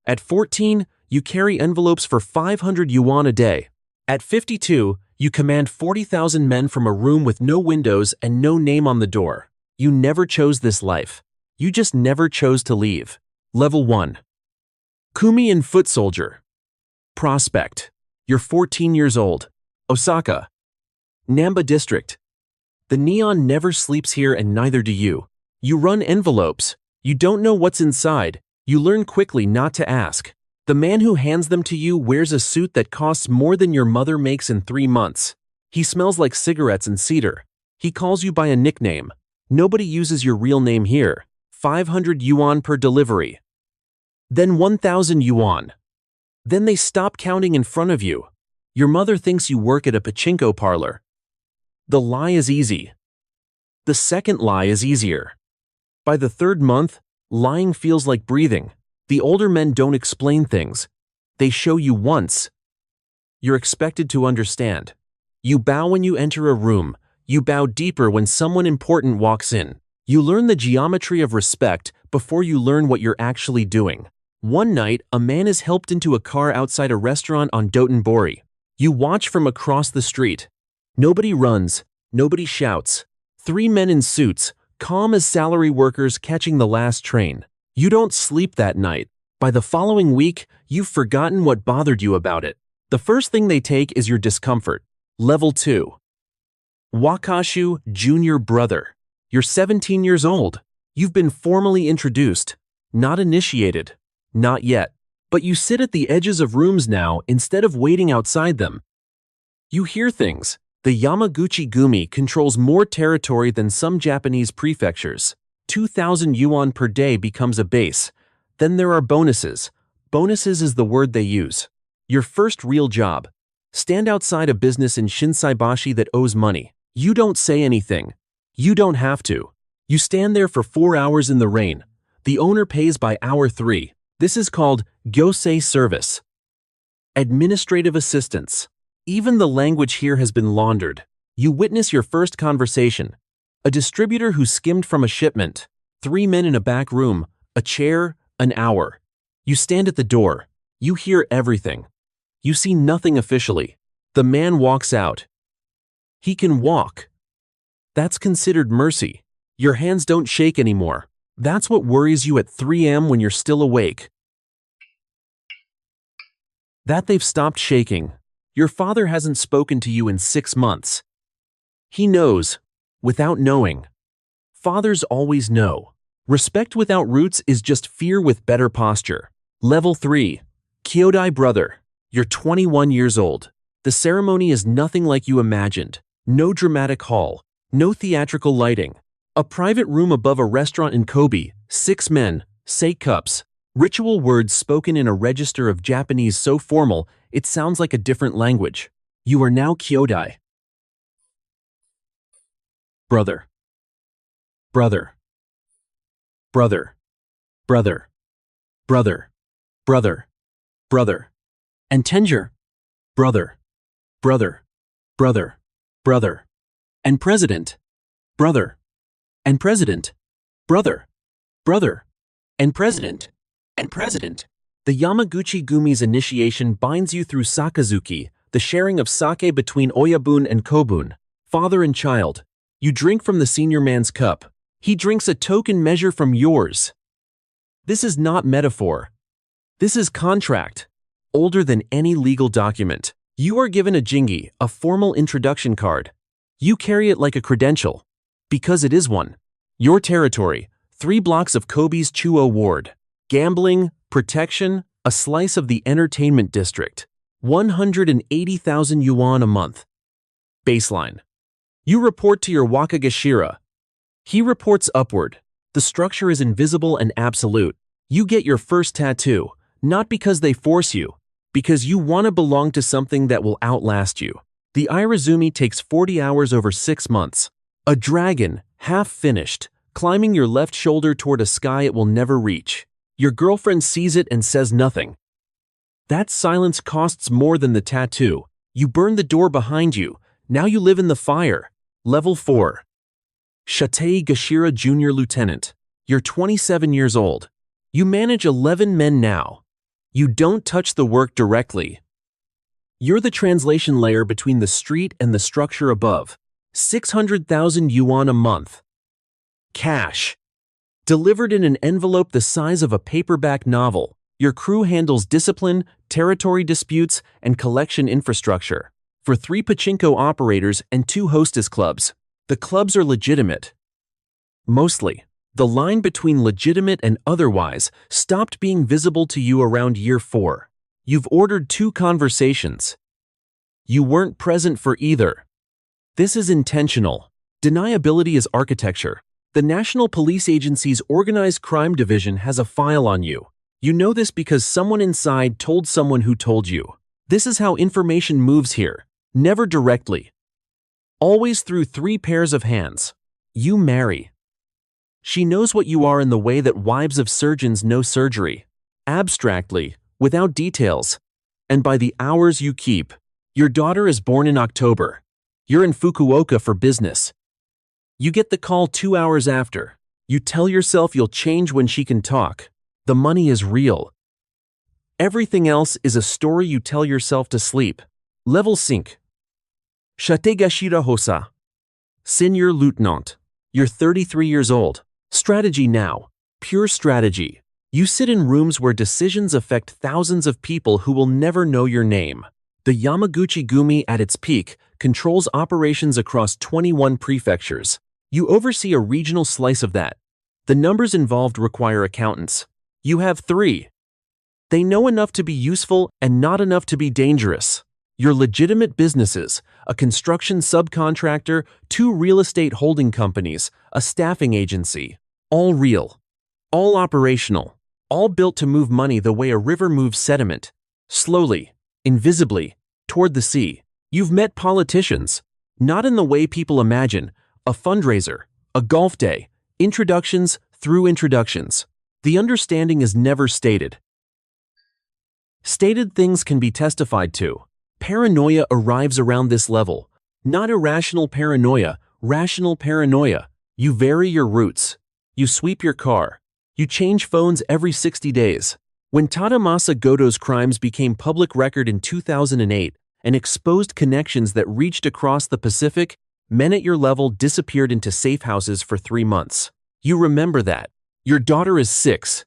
At 14, you carry envelopes for 500 yuan a day. At 52, you command 40,000 men from a room with no windows and no name on the door. You never chose this life. You just never chose to leave. Level 1. Kumi and Foot Soldier. Prospect. You're 14 years old. Osaka. Namba District. The neon never sleeps here and neither do you. You run envelopes. You don't know what's inside. You learn quickly not to ask. The man who hands them to you wears a suit that costs more than your mother makes in 3 months. He smells like cigarettes and cedar. He calls you by a nickname. Nobody uses your real name here. 500 yuan per delivery. Then 1,000 yuan. Then they stop counting in front of you. Your mother thinks you work at a pachinko parlor. The lie is easy. The second lie is easier. By the 3rd month, lying feels like breathing. The older men don't explain things. They show you once. You're expected to understand. You bow when you enter a room. You bow deeper when someone important walks in. You learn the geometry of respect before you learn what you're actually doing. One night, a man is helped into a car outside a restaurant on Dotonbori. You watch from across the street. Nobody runs. Nobody shouts. 3 men in suits, calm as salary workers catching the last train. You don't sleep that night. By the following week, you've forgotten what bothered you about it. The first thing they take is your discomfort. Level 2. Wakashu, Junior Brother. You're 17 years old. You've been formally introduced. Not initiated. Not yet. But you sit at the edges of rooms now instead of waiting outside them. You hear things. The Yamaguchi Gumi controls more territory than some Japanese prefectures. 2,000 yuan per day becomes a base. Then there are bonuses. Bonuses is the word they use. Your first real job. Stand outside a business in Shinsaibashi that owes money. You don't say anything. You don't have to. You stand there for 4 hours in the rain. The owner pays by hour 3. This is called gyosei service. Administrative assistance. Even the language here has been laundered. You witness your first conversation. A distributor who skimmed from a shipment. 3 men in a back room. A chair. An hour. You stand at the door. You hear everything. You see nothing officially. The man walks out. He can walk. That's considered mercy. Your hands don't shake anymore. That's what worries you at 3 a.m. when you're still awake. That they've stopped shaking. Your father hasn't spoken to you in 6 months. He knows, without knowing. Fathers always know. Respect without roots is just fear with better posture. Level 3. Kyodai Brother. You're 21 years old. The ceremony is nothing like you imagined. No dramatic hall. No theatrical lighting. A private room above a restaurant in Kobe. 6 men. Say cups. Ritual words spoken in a register of Japanese so formal, it sounds like a different language. You are now Kyodai. Brother. Brother. Brother. Brother. Brother. Brother. Brother. And Tenjure. Brother. Brother. Brother. Brother. And President. Brother. And President. Brother. Brother. And President. And President. The Yamaguchi Gumi's initiation binds you through Sakazuki, the sharing of sake between Oyabun and Kobun, father and child. You drink from the senior man's cup. He drinks a token measure from yours. This is not metaphor. This is contract. Older than any legal document. You are given a jingi, a formal introduction card. You carry it like a credential. Because it is one. Your territory, 3 blocks of Kobe's Chuo Ward. Gambling, protection, a slice of the entertainment district. 180,000 yuan a month. Baseline. You report to your Wakagashira. He reports upward. The structure is invisible and absolute. You get your first tattoo, not because they force you, because you want to belong to something that will outlast you. The Irizumi takes 40 hours over 6 months. A dragon, half finished, climbing your left shoulder toward a sky it will never reach. Your girlfriend sees it and says nothing. That silence costs more than the tattoo. You burn the door behind you. Now you live in the fire. Level 4. Shatei Gashira Junior Lieutenant. You're 27 years old. You manage 11 men now. You don't touch the work directly. You're the translation layer between the street and the structure above. 600,000 yuan a month. Cash. Delivered in an envelope the size of a paperback novel, your crew handles discipline, territory disputes, and collection infrastructure. For 3 pachinko operators and 2 hostess clubs. The clubs are legitimate. Mostly. The line between legitimate and otherwise stopped being visible to you around year 4. You've ordered 2 conversations. You weren't present for either. This is intentional. Deniability is architecture. The National Police Agency's Organized Crime Division has a file on you. You know this because someone inside told someone who told you. This is how information moves here. Never directly. Always through 3 pairs of hands. You marry. She knows what you are in the way that wives of surgeons know surgery. Abstractly, without details. And by the hours you keep. Your daughter is born in October. You're in Fukuoka for business. You get the call 2 hours after. You tell yourself you'll change when she can talk. The money is real. Everything else is a story you tell yourself to sleep. Level sync. Shategashira Hosa. Senior Lieutenant. You're 33 years old. Strategy now. Pure strategy. You sit in rooms where decisions affect thousands of people who will never know your name. The Yamaguchi Gumi at its peak controls operations across 21 prefectures. You oversee a regional slice of that. The numbers involved require accountants. You have 3. They know enough to be useful and not enough to be dangerous. Your legitimate businesses, a construction subcontractor, 2 real estate holding companies, a staffing agency. All real. All operational. All built to move money the way a river moves sediment. Slowly, invisibly, toward the sea. You've met politicians. Not in the way people imagine. A fundraiser, a golf day, introductions through introductions. The understanding is never stated. Stated things can be testified to. Paranoia arrives around this level. Not irrational paranoia, rational paranoia. You vary your routes. You sweep your car. You change phones every 60 days. When Tadamasa Goto's crimes became public record in 2008 and exposed connections that reached across the Pacific, men at your level disappeared into safe houses for 3 months. You remember that. Your daughter is 6.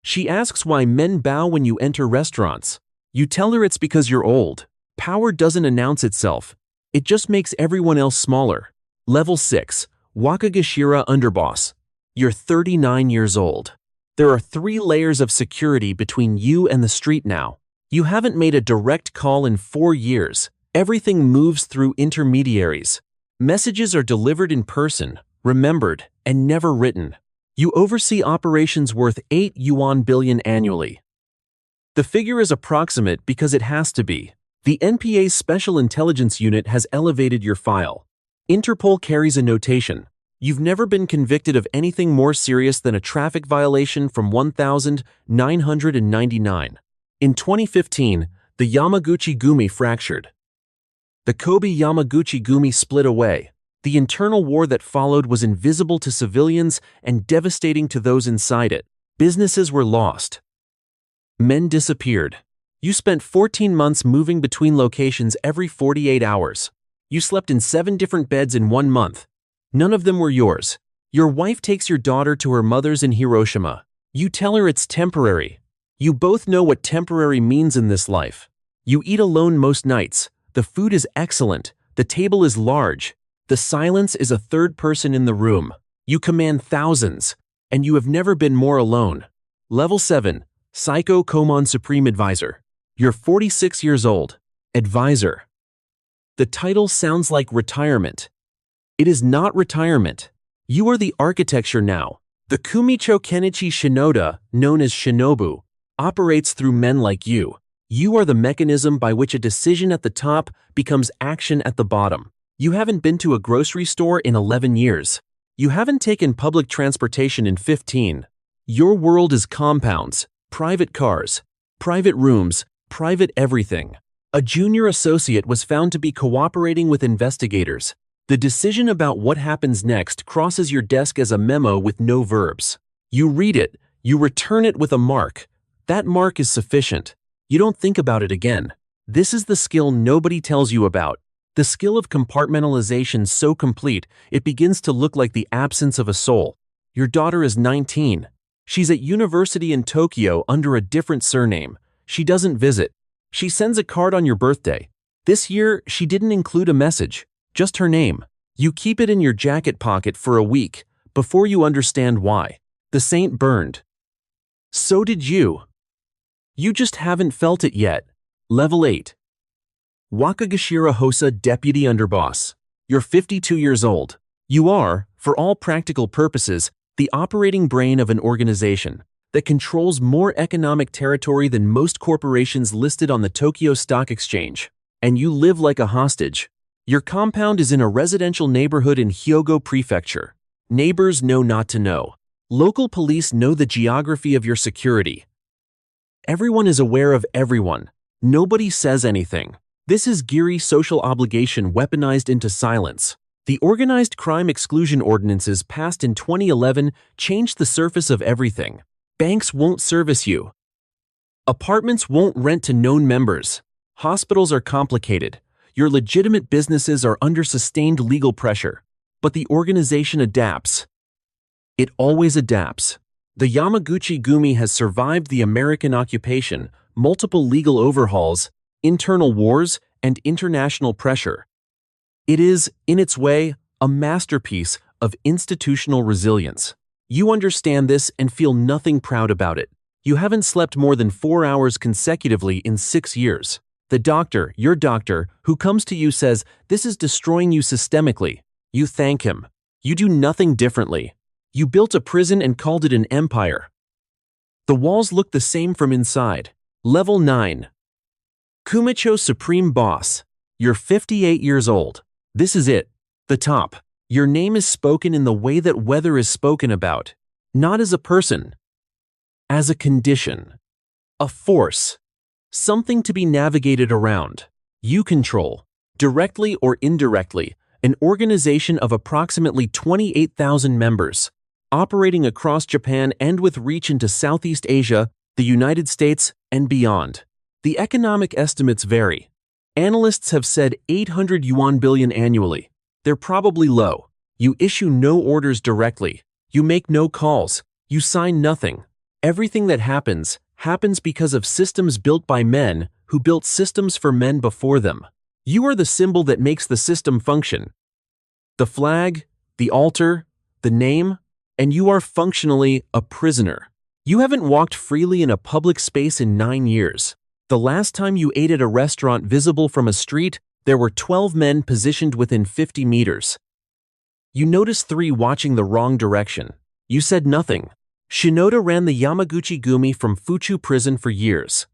She asks why men bow when you enter restaurants. You tell her it's because you're old. Power doesn't announce itself. It just makes everyone else smaller. Level 6. Wakagashira Underboss. You're 39 years old. There are 3 layers of security between you and the street now. You haven't made a direct call in 4 years. Everything moves through intermediaries. Messages are delivered in person, remembered, and never written. You oversee operations worth 8 yuan billion annually. The figure is approximate because it has to be. The NPA's Special Intelligence Unit has elevated your file. Interpol carries a notation. You've never been convicted of anything more serious than a traffic violation from 1999. In 2015, the Yamaguchi Gumi fractured. The Kobe Yamaguchi Gumi split away. The internal war that followed was invisible to civilians and devastating to those inside it. Businesses were lost. Men disappeared. You spent 14 months moving between locations every 48 hours. You slept in 7 different beds in 1 month. None of them were yours. Your wife takes your daughter to her mother's in Hiroshima. You tell her it's temporary. You both know what temporary means in this life. You eat alone most nights. The food is excellent. The table is large. The silence is a third person in the room. You command thousands, and you have never been more alone. Level 7. Psycho Komon Supreme Advisor. You're 46 years old. Advisor. The title sounds like retirement. It is not retirement. You are the architecture now. The Kumicho Kenichi Shinoda, known as Shinobu, operates through men like you. You are the mechanism by which a decision at the top becomes action at the bottom. You haven't been to a grocery store in 11 years. You haven't taken public transportation in 15. Your world is compounds, private cars, private rooms, private everything. A junior associate was found to be cooperating with investigators. The decision about what happens next crosses your desk as a memo with no verbs. You read it, you return it with a mark. That mark is sufficient. You don't think about it again. This is the skill nobody tells you about. The skill of compartmentalization so complete, it begins to look like the absence of a soul. Your daughter is 19. She's at university in Tokyo under a different surname. She doesn't visit. She sends a card on your birthday. This year, she didn't include a message, just her name. You keep it in your jacket pocket for a week, before you understand why. The saint burned. So did you. You just haven't felt it yet. Level 8. Wakagashira Hosa Deputy Underboss. You're 52 years old. You are, for all practical purposes, the operating brain of an organization that controls more economic territory than most corporations listed on the Tokyo Stock Exchange. And you live like a hostage. Your compound is in a residential neighborhood in Hyogo Prefecture. Neighbors know not to know. Local police know the geography of your security. Everyone is aware of everyone. Nobody says anything. This is Giri social obligation weaponized into silence. The Organized Crime Exclusion Ordinances passed in 2011 changed the surface of everything. Banks won't service you. Apartments won't rent to known members. Hospitals are complicated. Your legitimate businesses are under sustained legal pressure. But the organization adapts. It always adapts. The Yamaguchi Gumi has survived the American occupation, multiple legal overhauls, internal wars, and international pressure. It is, in its way, a masterpiece of institutional resilience. You understand this and feel nothing proud about it. You haven't slept more than 4 hours consecutively in 6 years. The doctor, your doctor, who comes to you says, "This is destroying you systemically." You thank him. You do nothing differently. You built a prison and called it an empire. The walls look the same from inside. Level 9. Kumicho Supreme Boss. You're 58 years old. This is it. The top. Your name is spoken in the way that weather is spoken about. Not as a person. As a condition. A force. Something to be navigated around. You control, directly or indirectly, an organization of approximately 28,000 members, operating across Japan and with reach into Southeast Asia, the United States, and beyond. The economic estimates vary. Analysts have said 800 yuan billion annually. They're probably low. You issue no orders directly. You make no calls. You sign nothing. Everything that happens because of systems built by men who built systems for men before them. You are the symbol that makes the system function. The flag, the altar, the name, and you are functionally a prisoner. You haven't walked freely in a public space in 9 years. The last time you ate at a restaurant visible from a street, there were 12 men positioned within 50 meters. You noticed 3 watching the wrong direction. You said nothing. Shinoda ran the Yamaguchi Gumi from Fuchu prison for years.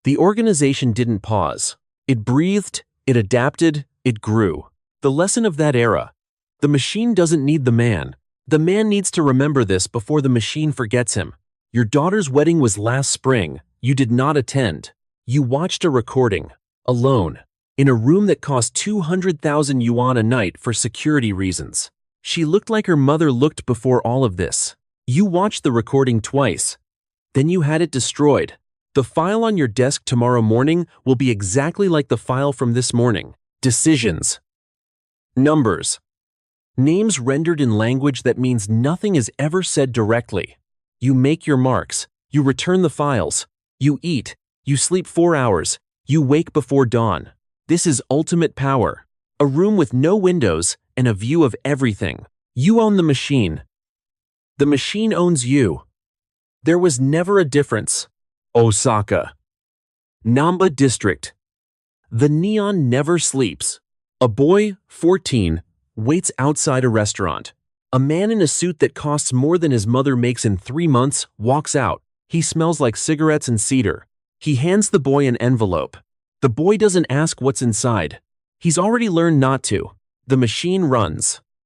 The organization didn't pause. It breathed, it adapted, it grew. The lesson of that era. The machine doesn't need the man. The man needs to remember this before the machine forgets him. Your daughter's wedding was last spring. You did not attend. You watched a recording, alone, in a room that cost 200,000 yuan a night for security reasons. She looked like her mother looked before all of this. You watched the recording twice. Then you had it destroyed. The file on your desk tomorrow morning will be exactly like the file from this morning. Decisions. Numbers. Names rendered in language that means nothing is ever said directly. You make your marks. You return the files. You eat. You sleep 4 hours. You wake before dawn. This is ultimate power. A room with no windows and a view of everything. You own the machine. The machine owns you. There was never a difference. Osaka. Namba District. The neon never sleeps. A boy, 14, waits outside a restaurant. A man in a suit that costs more than his mother makes in 3 months walks out. He smells like cigarettes and cedar. He hands the boy an envelope. The boy doesn't ask what's inside. He's already learned not to. The machine runs.